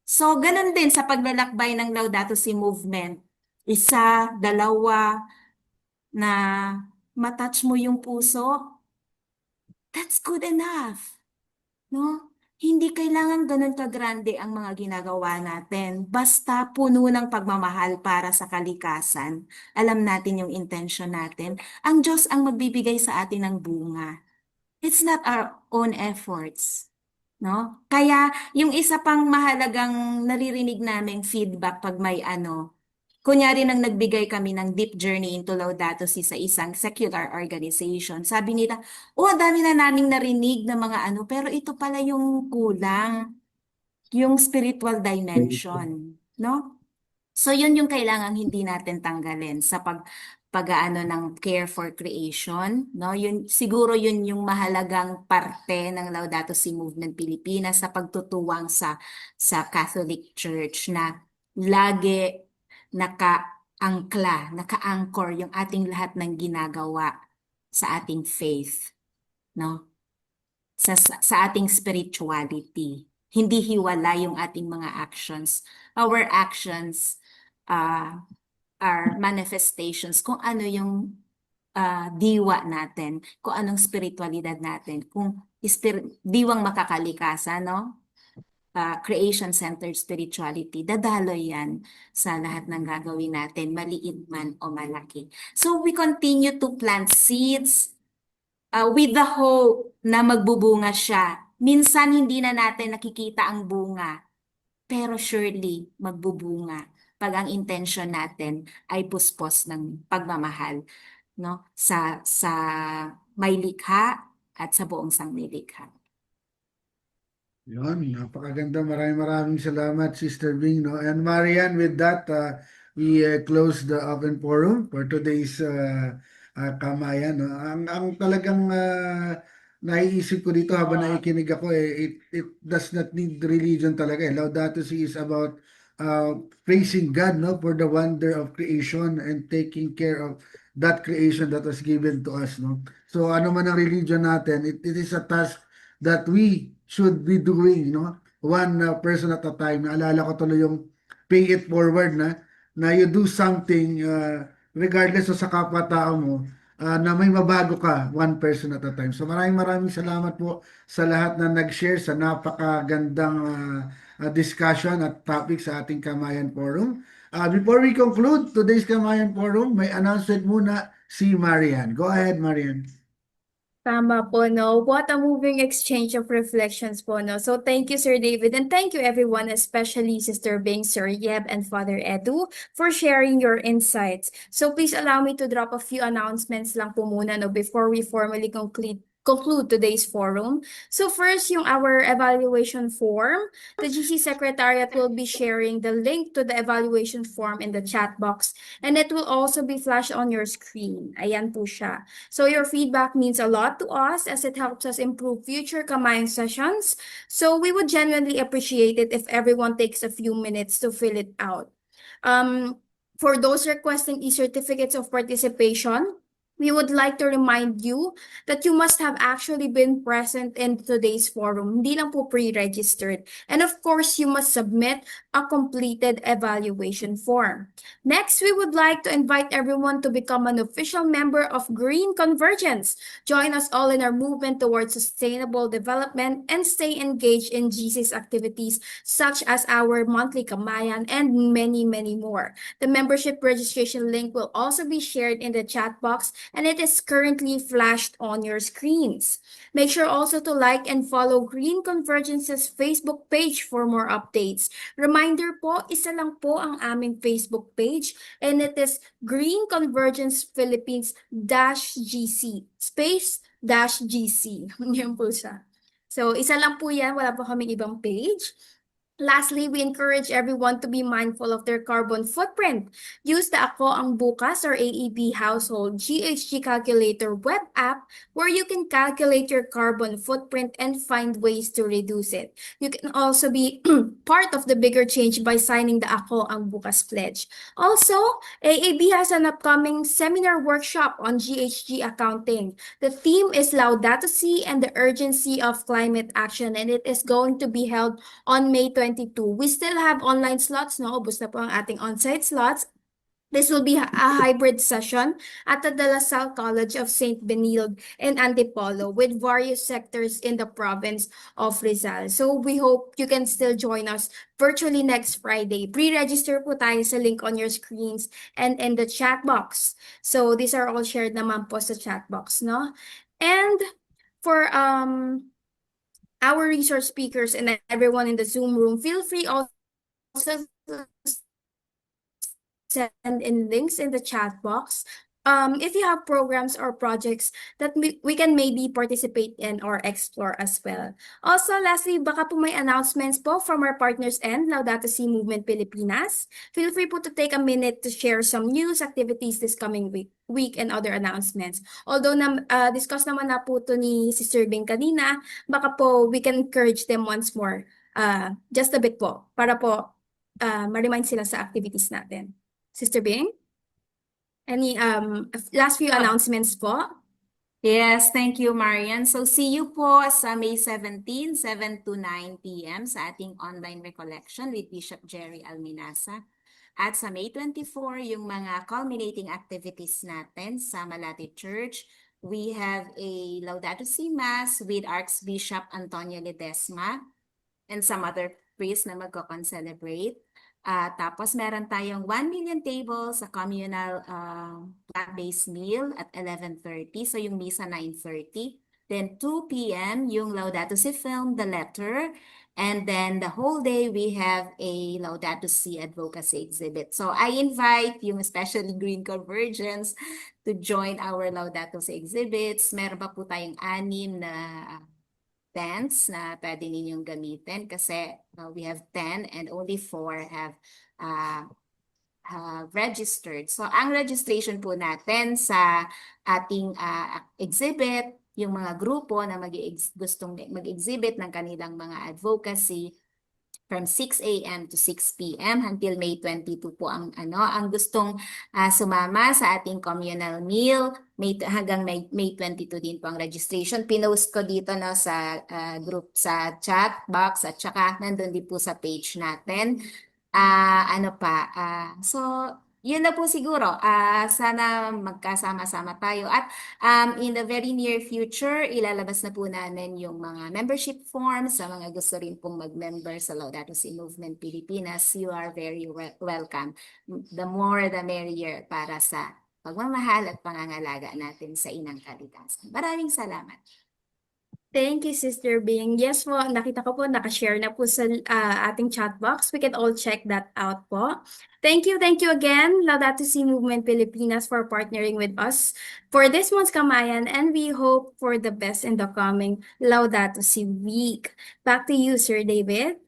So, ganun din sa paglalakbay ng Laudato Si movement. Isa, dalawa, na matouch mo yung puso, that's good enough. No? Hindi kailangan ganun kagrande ang mga ginagawa natin. Basta puno ng pagmamahal para sa kalikasan. Alam natin yung intention natin. Ang Diyos ang magbibigay sa atin ng bunga. It's not our own efforts. No? Kaya yung isa pang mahalagang naririnig naming feedback pag may kunyari nang nagbigay kami ng deep journey into Laudato Si sa isang secular organization. Sabi nila, ang dami na naming narinig na mga pero ito pala yung kulang, yung spiritual dimension, no? So yun yung kailangang hindi natin tanggalin sa pag-aano ng care for creation, no? Yun siguro yun yung mahalagang parte ng Laudato Si Movement Pilipinas sa pagtutuwang sa Catholic Church na lagi naka-anchor yung ating lahat ng ginagawa sa ating faith, no? Sa ating spirituality. Hindi hiwala yung ating mga actions. Our actions our manifestations, kung ano yung diwa natin, kung anong spiritualidad natin, kung diwang makakalikasan, no? Creation-centered spirituality, dadaloy yan sa lahat ng gagawin natin, maliit man o malaki. So we continue to plant seeds with the hope na magbubunga siya. Minsan hindi na natin nakikita ang bunga, pero surely magbubunga pag ang intention natin ay puspos ng pagmamahal, no, sa may likha at sa buong sangnilikha. Yun, napakaganda. Maraming salamat, Sister Bing, no? And Marian, with that, we close the open forum for today's kamayan, no? Ang talagang naiisip ko dito habang nakikinig ako, it does not need religion talaga. Laudato Si is about praising God, no, for the wonder of creation and taking care of that creation that was given to us, no? So ano man ang religion natin, it is a task that we should be doing, one person at a time. Naalala ko tuloy yung pay it forward na you do something regardless sa kapwa-tao mo, na may mabago ka, one person at a time. So maraming salamat po sa lahat na nag-share sa napakagandang discussion at topic sa ating Kamayan Forum. Before we conclude today's Kamayan Forum, may announcement muna si Marian. Go ahead, Marian. Tama po, no? What a moving exchange of reflections po, no? So thank you, Sir David, and thank you everyone, especially Sister Bing, Sir Yeb, and Father Edu for sharing your insights. So please allow me to drop a few announcements lang po muna, no, before we formally conclude today's forum. So first, yung our evaluation form. The GC Secretariat will be sharing the link to the evaluation form in the chat box, and it will also be flashed on your screen. Ayan po siya. So your feedback means a lot to us as it helps us improve future Kamayan sessions. So we would genuinely appreciate it if everyone takes a few minutes to fill it out. For those requesting e-certificates of participation, we would like to remind you that you must have actually been present in today's forum. Hindi lang po pre-registered. And of course, you must submit a completed evaluation form. Next, we would like to invite everyone to become an official member of Green Convergence. Join us all in our movement towards sustainable development and stay engaged in GC's activities such as our monthly Kamayan and many more. The membership registration link will also be shared in the chat box, and it is currently flashed on your screens. Make sure also to like and follow Green Convergence's Facebook page for more updates. Reminder po, isa lang po ang aming Facebook page, and it is Green Convergence Philippines -GC space -GC. Yan po siya. So, isa lang po yan, wala po kaming ibang page. Lastly, we encourage everyone to be mindful of their carbon footprint. Use the Ako Ang Bukas or AEB Household GHG Calculator web app where you can calculate your carbon footprint and find ways to reduce it. You can also be part of the bigger change by signing the Ako Ang Bukas pledge. Also, AEB has an upcoming seminar workshop on GHG accounting. The theme is Laudato Si and the urgency of climate action, and it is going to be held on May 22. We still have online slots, no? Ubus na po ang ating on-site slots. This will be a hybrid session at the De La Salle College of St. Benilde in Antipolo with various sectors in the province of Rizal. So we hope you can still join us virtually next Friday. Pre-register po tayo sa link on your screens and in the chat box. So these are all shared naman po sa chat box, no? And for our resource speakers and everyone in the Zoom room, feel free also to send in links in the chat box. If you have programs or projects that we can maybe participate in or explore as well. Also, lastly, baka po may announcements po from our partners and Laudato Si Movement Pilipinas. Feel free po to take a minute to share some news activities this coming week and other announcements. Although discuss naman na po to ni Sister Bing kanina, baka po we can encourage them once more, just a bit po, para po ma-remind sila sa activities natin. Sister Bing? Any last few announcements po? Yes, thank you, Marian. So see you po sa May 17, 7 to 9 p.m. sa ating online recollection with Bishop Jerry Alminasa. At sa May 24, yung mga culminating activities natin sa Malate Church, we have a Laudato Si Mass with Archbishop Antonio Ledesma and some other priests na magko-concelebrate. Tapos meron tayong 1 million tables sa communal plant-based meal at 11:30. So yung misa 9:30. Then 2 p.m. yung Laudato Si film, The Letter. And then the whole day we have a Laudato Si advocacy exhibit. So I invite yung especially Green Convergence to join our Laudato Si exhibits. Meron pa po tayong 6 na tents na pwede ninyong gamitin kasi we have 10 and only 4 have registered. So ang registration po natin sa ating exhibit, yung mga grupo na gustong mag-exhibit ng kanilang mga advocacy from 6 a.m. to 6 p.m. until May 22 po ang gustong sumama sa ating communal meal. Hanggang May 22 din po ang registration. Pinost ko dito sa group sa chat box at saka nandun din po sa page natin. So yun na po siguro. Sana magkasama-sama tayo. At in the very near future, ilalabas na po namin yung mga membership forms sa mga gusto rin pong mag-member sa Laudato Si Movement Pilipinas. You are very welcome. The more the merrier para sa pagmamahal at pangangalaga natin sa inang kalikasan. Maraming salamat. Thank you, Sister Bing. Yes po, nakita ko po, nakashare na po sa ating chat box. We can all check that out po. Thank you again, Laudato Si Movement Pilipinas, for partnering with us for this month's Kamayan, and we hope for the best in the coming Laudato Si week. Back to you, Sir David.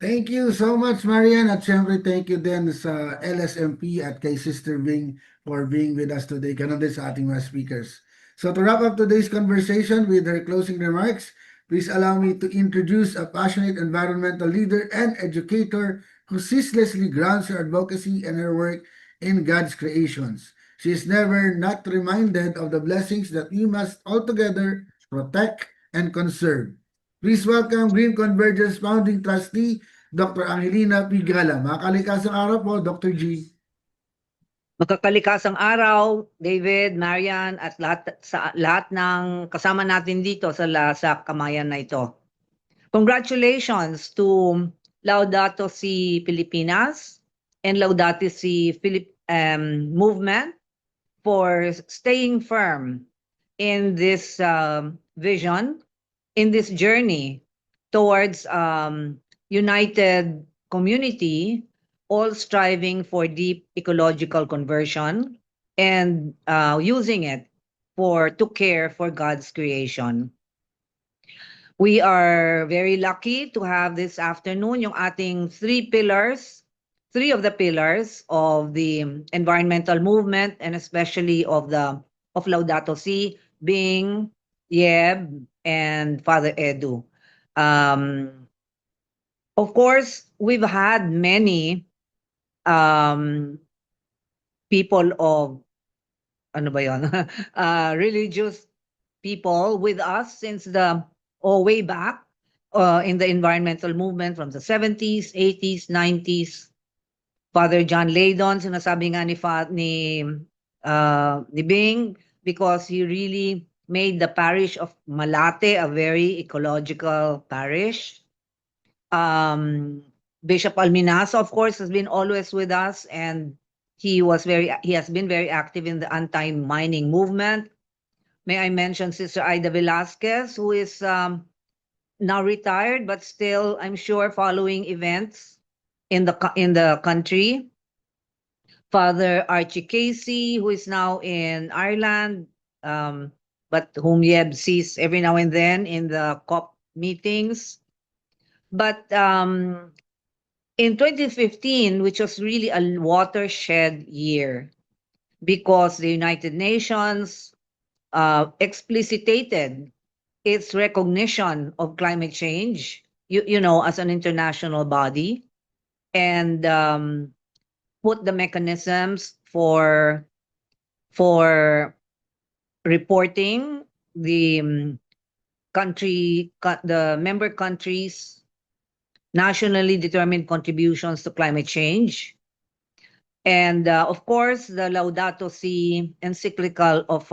Thank you so much, Marian. At syempre, thank you din sa LSMP at kay Sister Bing for being with us today. Ganun din sa ating mga speakers. So to wrap up today's conversation with her closing remarks, please allow me to introduce a passionate environmental leader and educator who ceaselessly grounds her advocacy and her work in God's creations. She is never not reminded of the blessings that we must altogether protect and conserve. Please welcome Green Convergence Founding Trustee, Dr. Angelina Pigala. Makalikasang araw po, Dr. G. Magkakalikasang araw, David, Marian, at lahat ng kasama natin dito sa kamayan na ito. Congratulations to Laudato Si Pilipinas and Laudato Si movement for staying firm in this vision, in this journey towards united community, all striving for deep ecological conversion and using it to care for God's creation. We are very lucky to have this afternoon yung ating three of the pillars of the environmental movement, and especially of Laudato Si, being Yeb and Father Edu. Of course, we've had many people of religious people with us since way back in the environmental movement from the 70s, 80s, 90s. Father John Laydon, sinasabi nga ni Bing, because he really made the parish of Malate a very ecological parish. Bishop Alminaso, of course, has been always with us, and he has been very active in the anti-mining movement. May I mention Sister Aida Velasquez, who is now retired, but still, I'm sure, following events in the country. Father Archie Casey, who is now in Ireland, but whom Yeb sees every now and then in the COP meetings. But in 2015, which was really a watershed year, because the United Nations explicitated its recognition of climate change, as an international body, and put the mechanisms for reporting the member countries' nationally determined contributions to climate change. And of course, the Laudato Si encyclical of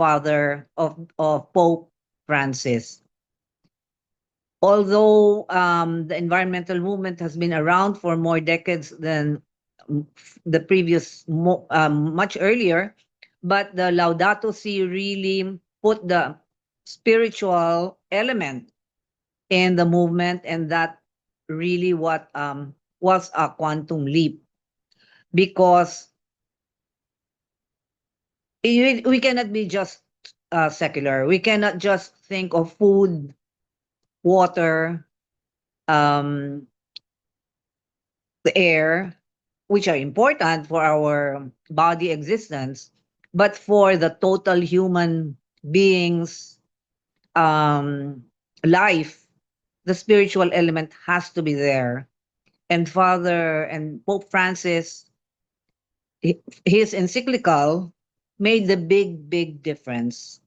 Pope Francis. Although the environmental movement has been around for more decades than the previous, much earlier, but the Laudato Si really put the spiritual element in the movement, and that really what was a quantum leap, because we cannot be just secular. We cannot just think of food, water, the air, which are important for our body existence, but for the total human beings life, the spiritual element has to be there. And Pope Francis, his encyclical made the big difference,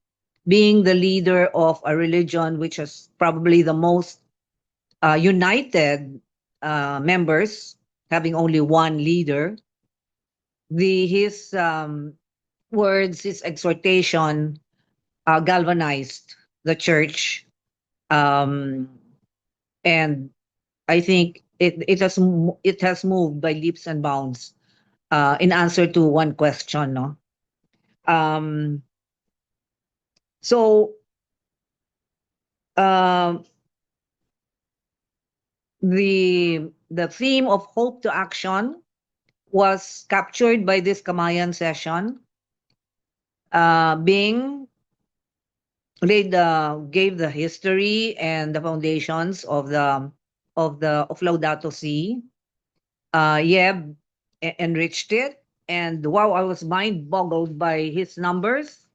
being the leader of a religion which has probably the most united members, having only one leader. His words, his exhortation galvanized the church, and I think it has moved by leaps and bounds in answer to one question, no? So the theme of hope to action was captured by this Kamayan session, being gave the history and the foundations of Laudato Si. Yeb enriched it, and wow, I was mind boggled by his numbers.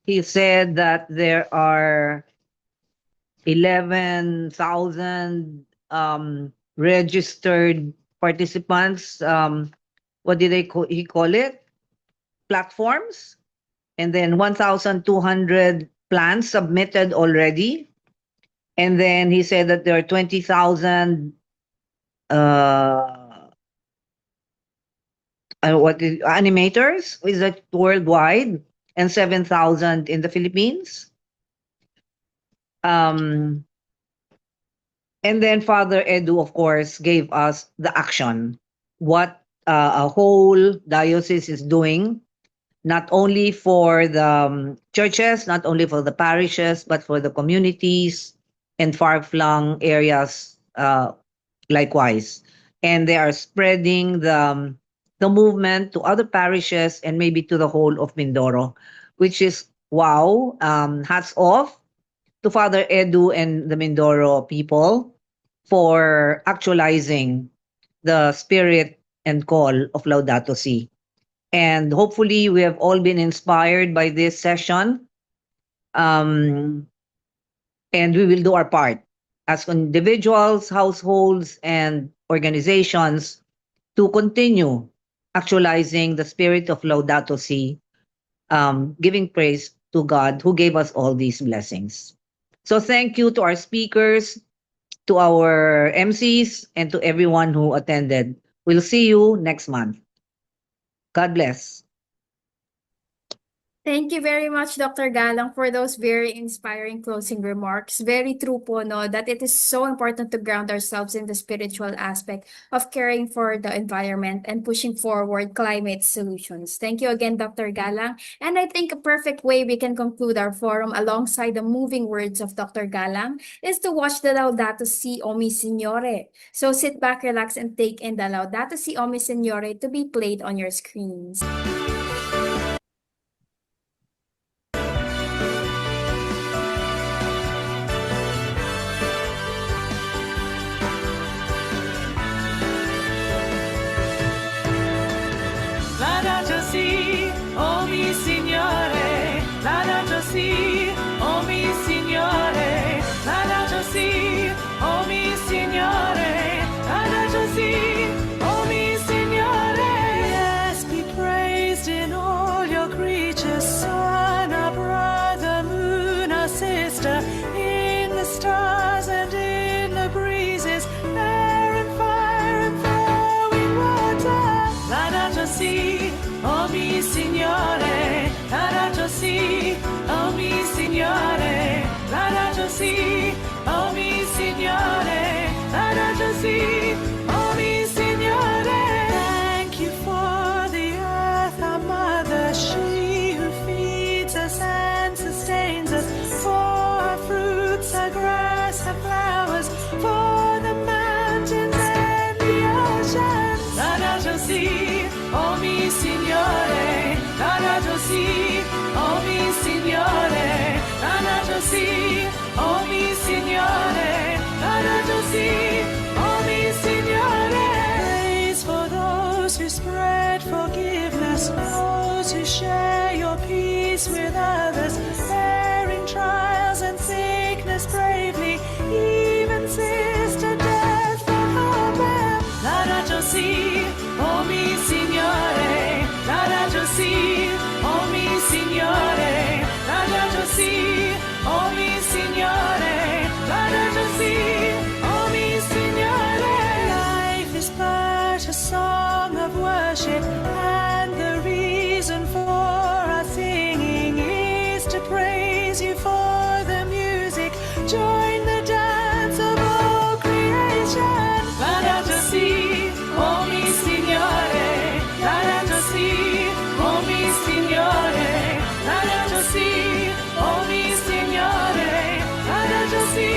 He said that there are 11,000 registered participants. What did he call it? Platforms, and then 1,200 plans submitted already. And then he said that there are 20,000 animators, is that worldwide, and 7,000 in the Philippines. And then Father Edu, of course, gave us the action, what a whole diocese is doing, not only for the churches, not only for the parishes, but for the communities and far-flung areas likewise. And they are spreading the movement to other parishes and maybe to the whole of Mindoro, which is wow. Hats off to Father Edu and the Mindoro people for actualizing the spirit and call of Laudato Si. And hopefully we have all been inspired by this session. And we will do our part as individuals, households, and organizations to continue actualizing the spirit of Laudato Si, giving praise to God who gave us all these blessings. So thank you to our speakers, to our MCs, and to everyone who attended. We'll see you next month. God bless. Thank you very much, Dr. Galang, for those very inspiring closing remarks. Very true po, no, that it is so important to ground ourselves in the spiritual aspect of caring for the environment and pushing forward climate solutions. Thank you again, Dr. Galang. And I think a perfect way we can conclude our forum alongside the moving words of Dr. Galang is to watch the Laudato Si O Mi Signore. So sit back, relax, and take in the Laudato Si O Mi Signore to be played on your screens. Laudato Si, oh mi Signore, Laudato Si, oh mi Signore, Laudato Si, oh mi Signore, Laudato Si, oh mi Signore. Yes, be praised sì, oh mi Signore, l'adagio sì, oh mi Signore. Thank you for the earth, our mother, she who feeds us and sustains us, for our fruits, our grass, our flowers, for the mountains and the oceans. L'adagio sì, oh mi Signore, l'adagio sì, oh mi Signore, l'adagio sì, oh mi Signore, l'adagio sì, oh mi Signore. Praise for those who spread forgiveness, those who share your peace with others, bearing trials and sickness bravely, even sister death for them. L'adagio sì, oh mi Signore, l'adagio sì, oh mi Signore, l'adagio sì, oh mi Signore, l'adagio sì, oh mi Signore. Life is but a song of worship, and the reason for our singing is to praise you for the music. Join the dance of all creation. L'adagio sì, oh mi Signore, l'adagio sì, oh mi Signore, l'adagio sì, oh mi Signore, l'adagio sì,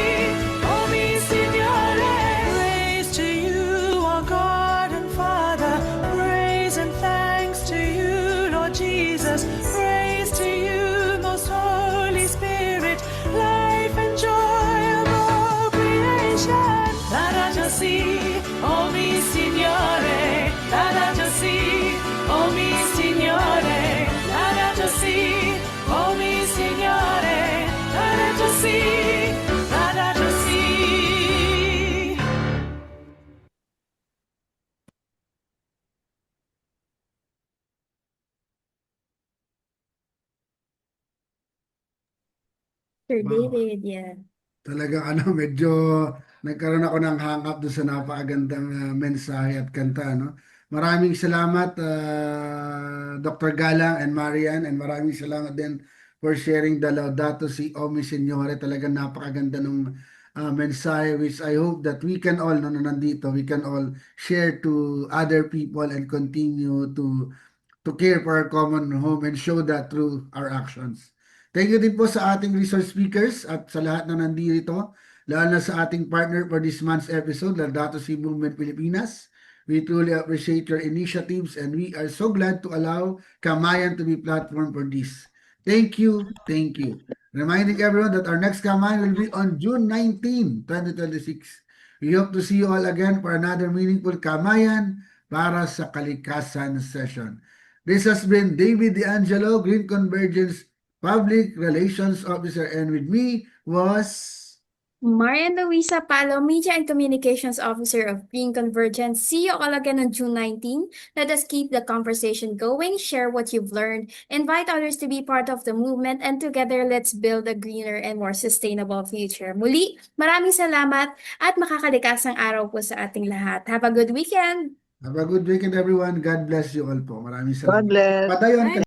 oh mi Signore. Praise to you, our God and Father, praise and thanks to you, Lord Jesus, praise to you, most Holy Spirit, life and joy of all creation. L'adagio sì, oh mi Signore, l'adagio sì, oh mi Signore, l'adagio sì, oh mi Signore, l'adagio sì, l'adagio sì. Sir Wow. David, yeah. Talagang medyo nagkaroon ako ng hang up doon sa napakagandang mensahe at kanta, no? Maraming salamat, Dr. Galang and Marian, and maraming salamat din for sharing the Laudato Si O Mi Signore. Talagang napakaganda ng mensahe, which I hope that we can all, no, na nandito, we can all share to other people and continue to care for our common home and show that through our actions. Thank you din po sa ating resource speakers at sa lahat na nandito, lalo na sa ating partner for this month's episode, Laudato Si Movement Pilipinas. We truly appreciate your initiatives and we are so glad to allow Kamayan to be platform for this. Thank you, thank you. Reminding everyone that our next Kamayan will be on June 19, 2026. We hope to see you all again for another meaningful Kamayan para sa Kalikasan session. This has been David D'Angelo, Green Convergence Public Relations Officer, and with me was Marian Luisa Palo, Media and Communications Officer of Green Convergence. See you all again on June 19. Let us keep the conversation going, share what you've learned, invite others to be part of the movement, and together let's build a greener and more sustainable future. Muli, maraming salamat at makakalikasang araw po sa ating lahat. Have a good weekend! Have a good weekend everyone. God bless you all po. Maraming God salamat. bless. Padayon ka